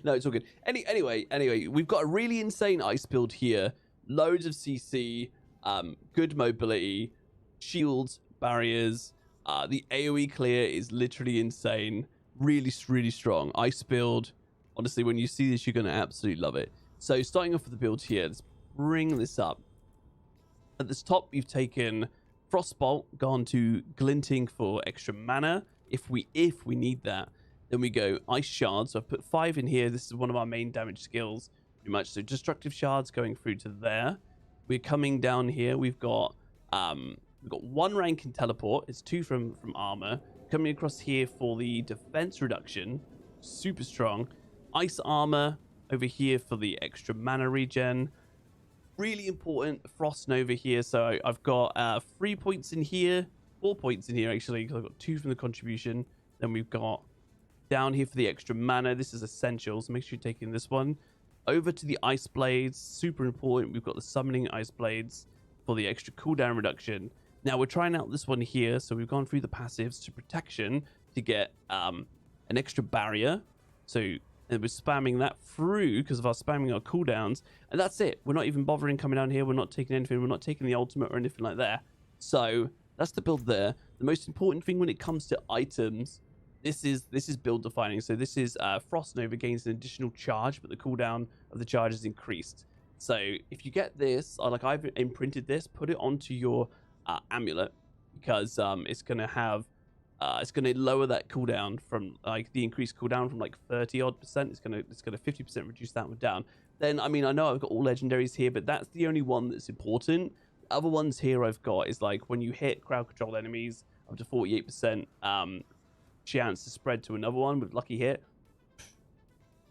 No, it's all good. Anyway, we've got a really insane ice build here. Loads of CC, good mobility, shields, barriers. The AoE clear is literally insane. Really, really strong. Ice build. Honestly, when you see this, you're going to absolutely love it. So starting off with the build here, let's bring this up. At the top, you've taken Frostbolt, gone to Glinting for extra mana. If we need that. Then we go Ice Shards. So I've put 5 in here. This is one of our main damage skills, pretty much. So Destructive Shards going through to there. We're coming down here. We've got 1 rank in Teleport. It's 2 from Armor. Coming across here for the defense reduction. Super strong. Ice Armor over here for the extra mana regen. Really important. Frost Nova here. So I've got 3 points in here. 4 points in here, actually, because I've got 2 from the contribution. Then we've got down here for the extra mana. This is essential, so make sure you're taking this one. Over to the Ice Blades, super important. We've got the Summoning Ice Blades for the extra cooldown reduction. Now we're trying out this one here, so we've gone through the passives to protection to get an extra barrier. So we're spamming that through because of our spamming our cooldowns, and that's it. We're not even bothering coming down here. We're not taking anything. We're not taking the ultimate or anything like that. So that's the build there. The most important thing when it comes to items, this is build defining. So this is Frost Nova gains an additional charge, but the cooldown of the charge is increased. So if you get this, like I've imprinted this, put it onto your amulet, because it's gonna have it's gonna lower that cooldown from like the increased cooldown from like 30-odd%. It's gonna 50% reduce that one down. Then I mean, I know I've got all legendaries here, but that's the only one that's important. Other ones here I've got is like when you hit crowd control enemies up to 48% chance to spread to another one with lucky hit.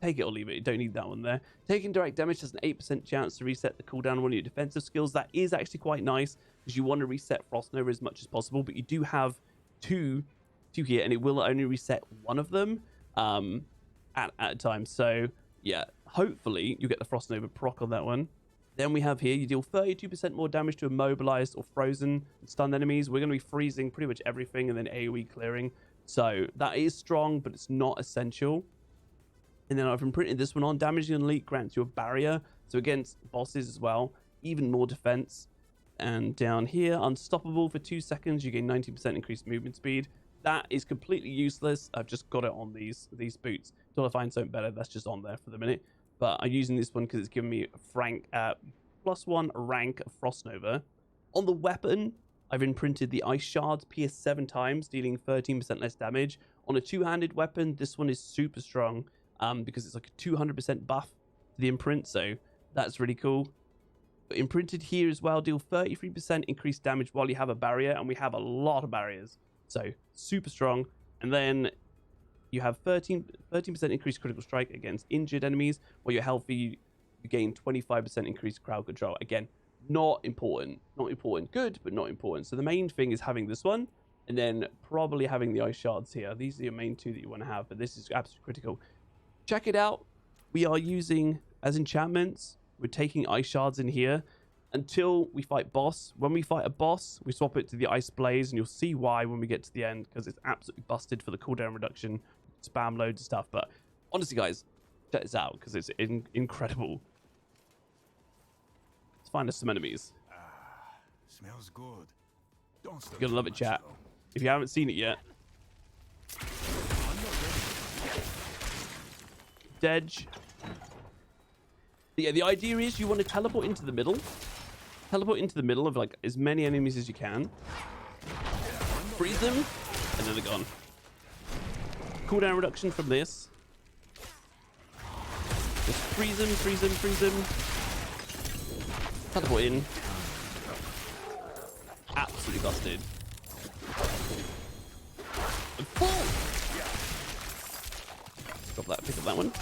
Take it or leave it. You don't need that one there. Taking direct damage has an 8% chance to reset the cooldown on one of your defensive skills. That is actually quite nice because you want to reset Frost Nova as much as possible, but you do have two here, and it will only reset one of them at a time. So yeah, hopefully you get the Frost Nova proc on that one. Then we have here, you deal 32% more damage to immobilized or frozen and stunned enemies. We're going to be freezing pretty much everything and then AoE clearing. So that is strong, but it's not essential. And then I've imprinted this one on. Damaging an elite grants you a barrier. So against bosses as well, even more defense. And down here, unstoppable for 2 seconds. You gain 19% increased movement speed. That is completely useless. I've just got it on these boots. Until I find something better, that's just on there for the minute. But I'm using this one because it's giving me +1 rank of Frost Nova. On the weapon, I've imprinted the Ice Shards, pierce 7 times, dealing 13% less damage. On a two-handed weapon, this one is super strong because it's like a 200% buff to the imprint, so that's really cool. But imprinted here as well, deal 33% increased damage while you have a barrier, and we have a lot of barriers, so super strong. And then you have 13% increased critical strike against injured enemies. While you're healthy, you gain 25% increased crowd control. Again, not important. Not important. Good, but not important. So the main thing is having this one, and then probably having the Ice Shards here. These are your main 2 that you want to have, but this is absolutely critical. Check it out. We are using, as enchantments, we're taking Ice Shards in here until we fight boss. When we fight a boss, we swap it to the Ice Blaze, and you'll see why when we get to the end, because it's absolutely busted for the cooldown reduction. Spam loads of stuff, but honestly, guys, check this out because it's incredible. Let's find us some enemies. Smells good. Don't You're gonna love it, chat. If you haven't seen it yet. Dedge. Yeah, the idea is you want to teleport into the middle. Teleport into the middle of like as many enemies as you can. Freeze them, and then they're gone. Cooldown reduction from this. Just freeze them, freeze them, freeze them. Teleport in. Absolutely busted. And fall! Pick up that one.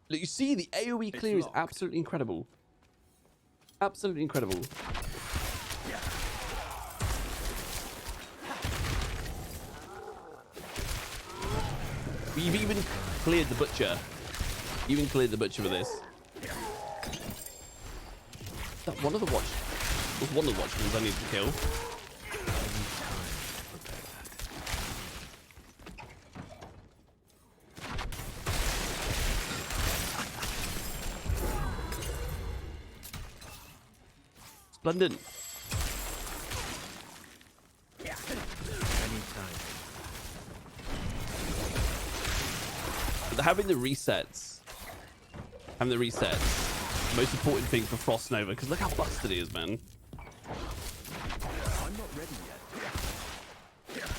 Look, you see the AoE clear is absolutely incredible. Absolutely incredible. We've even cleared the butcher. Even cleared the butcher with this. That one of the watch. Was one of the watchmen I need to kill. Splendid. But having the resets, most important thing for Frost Nova, because look how busted it is, man. I'm not ready yet.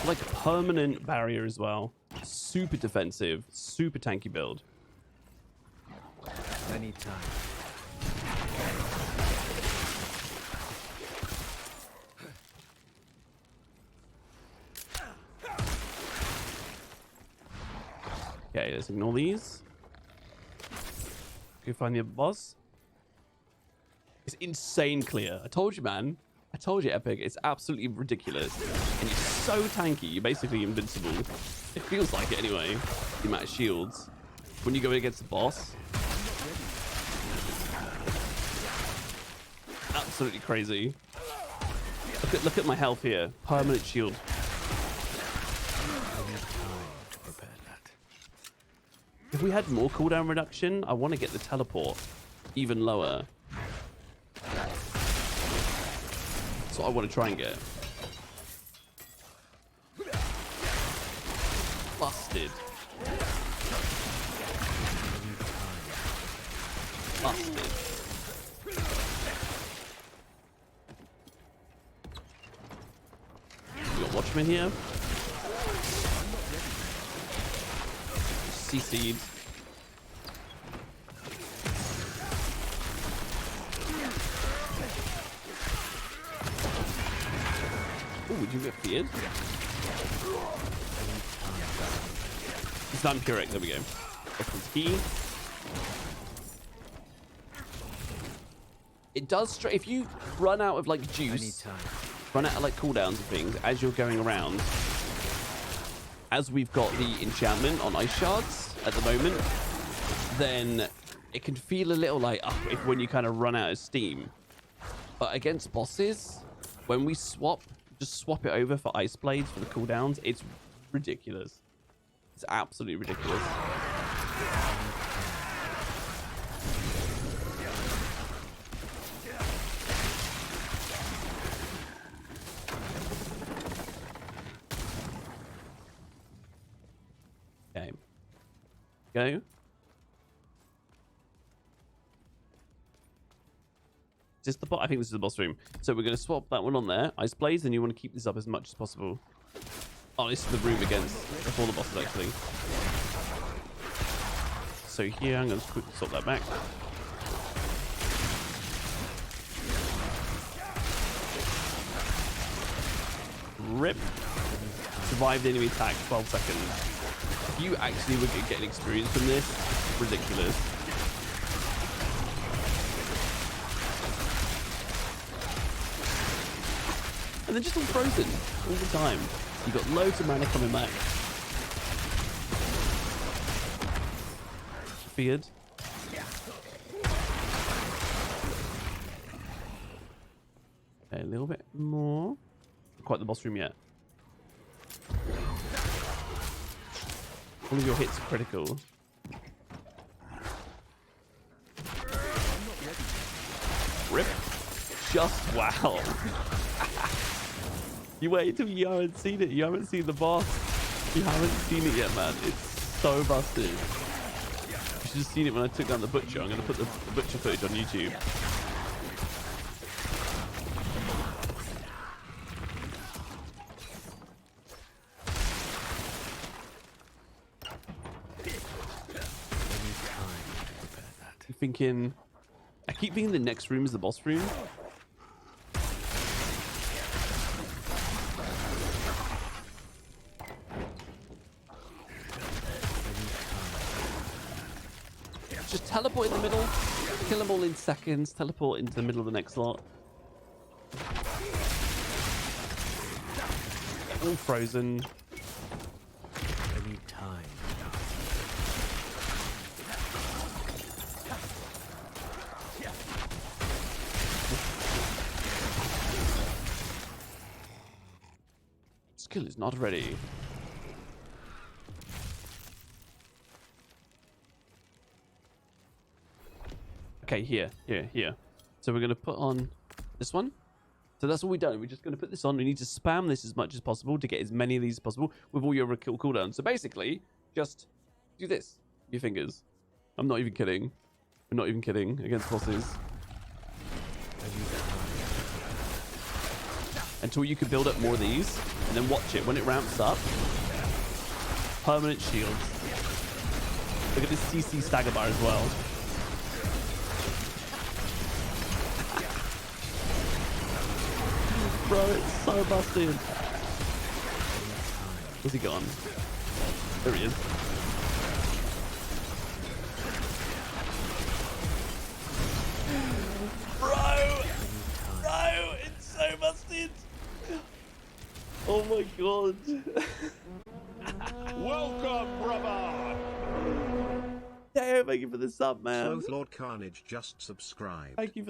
Like a permanent barrier as well. Super defensive, super tanky build. Anytime. Okay, let's ignore these. Go find the other boss. It's insane clear. I told you, man. I told you, Epic. It's absolutely ridiculous. And you're so tanky. You're basically invincible. It feels like it anyway. The amount of shields. When you go against the boss. Absolutely crazy. Look at my health here. Permanent shield. If we had more cooldown reduction, I want to get the teleport even lower. That's what I want to try and get. Busted. Busted. We got Watchmen here. CC'd. Oh, would you get feared? It's vampiric. There we go. Weapons key. It does if you run out of like juice, run out of like cooldowns and things as you're going around. As we've got the enchantment on ice shards at the moment, then it can feel a little like when you kind of run out of steam. But against bosses, when we just swap it over for ice blades for the cooldowns, it's ridiculous. It's absolutely ridiculous. Okay. Go. Is this the boss? I think this is the boss room. So we're going to swap that one on there. Ice blades, and you want to keep this up as much as possible. Oh, this is the room against before the bosses actually. So here, I'm going to quickly swap that back. Rip. Survived enemy attack, 12 seconds. If you actually would get an experience from this, it's ridiculous. And they're just all frozen all the time. You've got loads of mana coming back. Feared. Okay, a little bit more. Not quite the boss room yet. All of your hits are critical. Rip. Just wow. You wait till you haven't seen it. You haven't seen the boss. You haven't seen it yet, man. It's so busted. You should have seen it when I took down the butcher. I'm going to put the butcher footage on YouTube. I'm thinking... I keep thinking the next room is the boss room. Just teleport in the middle, kill them all in seconds, teleport into the middle of the next slot. All frozen. Any time. Skill is not ready. Okay, here. So we're going to put on this one. So that's all we've done. We're just going to put this on. We need to spam this as much as possible to get as many of these as possible with all your kill cooldowns. So basically, just do this with your fingers. I'm not even kidding. I'm not even kidding against bosses. Until you can build up more of these, and then watch it. When it ramps up, permanent shields. Look at this CC stagger bar as well. Bro, it's so busted. Where's he gone? There he is. Bro! Bro! It's so busted! Oh my god. Welcome, brother! Yeah, thank you for the sub, man. Sloth Lord Carnage just subscribed. Thank you for the